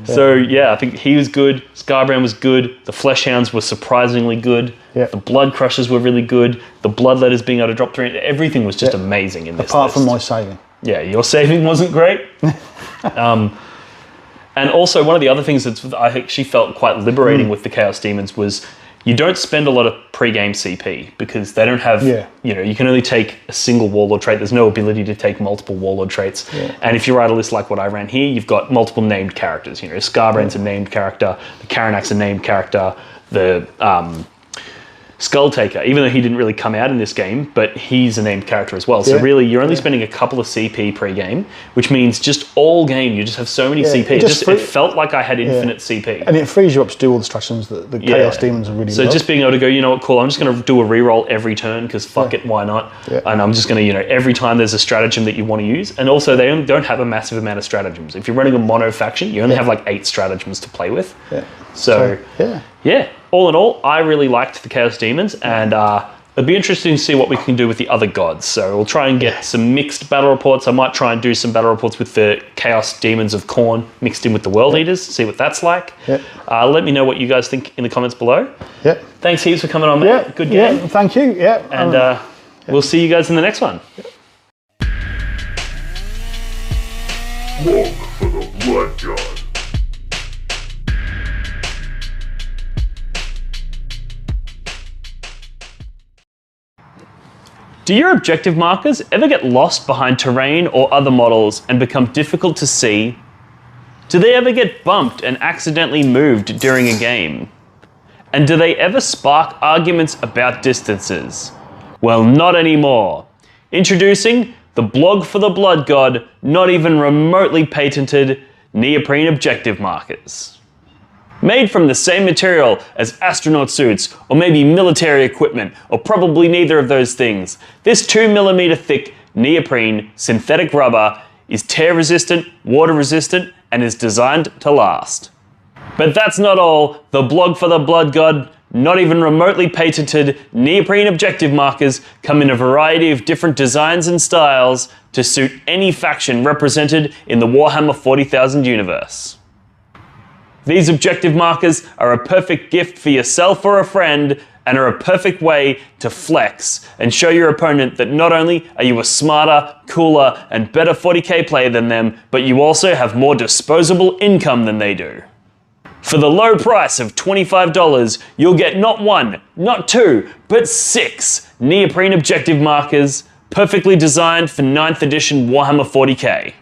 So I think he was good. Scarbrand was good. The Fleshhounds were surprisingly good. Yeah. The Blood Crushers were really good. The Bloodletters being able to drop through, everything was just amazing in this Apart list. from my saving. Yeah, your saving wasn't great. And also, one of the other things that I actually felt quite liberating with the Chaos Demons was you don't spend a lot of pre-game CP because they don't have, you can only take a single Warlord trait. There's no ability to take multiple Warlord traits. And if you write a list like what I ran here, you've got multiple named characters. You know, Scarbrand's a named character, the Karanak's a named character, the Skull Taker, even though he didn't really come out in this game, but he's a named character as well. So really, you're only spending a couple of CP pre-game, which means just all game, you just have so many CP. It felt like I had infinite CP. And it frees you up to do all the stratagems that the Chaos Demons are really So just being able to go, you know what, cool, I'm just going to do a reroll every turn because fuck it, why not? And I'm just going to, every time there's a stratagem that you want to use. And also, they don't have a massive amount of stratagems. If you're running a mono faction, you only have like 8 stratagems to play with. So all in all, I really liked the Chaos Demons, and it'd be interesting to see what we can do with the other gods. So we'll try and get some mixed battle reports. I might try and do some battle reports with the Chaos Demons of Khorne mixed in with the World Eaters, see what that's like. Let me know what you guys think in the comments below. Thanks heaps for coming on, mate. Good game. Thank you. And we'll see you guys in the next one. Walk for the Blood God. Do your objective markers ever get lost behind terrain or other models and become difficult to see? Do they ever get bumped and accidentally moved during a game? And do they ever spark arguments about distances? Well, not anymore. Introducing the blog for the Blood God, not even remotely patented Neoprene objective markers. Made from the same material as astronaut suits, or maybe military equipment, or probably neither of those things, this 2mm thick neoprene synthetic rubber is tear resistant, water resistant, and is designed to last. But that's not all. The blog for the Blood God, not even remotely patented neoprene objective markers come in a variety of different designs and styles to suit any faction represented in the Warhammer 40,000 universe. These objective markers are a perfect gift for yourself or a friend, and are a perfect way to flex and show your opponent that not only are you a smarter, cooler, and better 40k player than them, but you also have more disposable income than they do. For the low price of $25, you'll get not 1, not 2, but 6 neoprene objective markers, perfectly designed for 9th edition Warhammer 40k.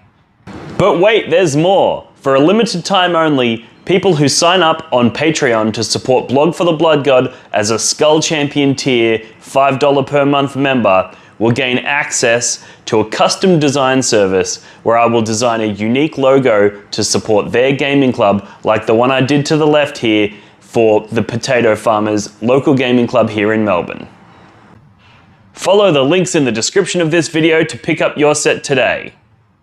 But wait, there's more. For a limited time only, people who sign up on Patreon to support Blog for the Blood God as a Skull Champion tier $5 per month member will gain access to a custom design service where I will design a unique logo to support their gaming club, like the one I did to the left here for the Potato Farmers local gaming club here in Melbourne. Follow the links in the description of this video to pick up your set today.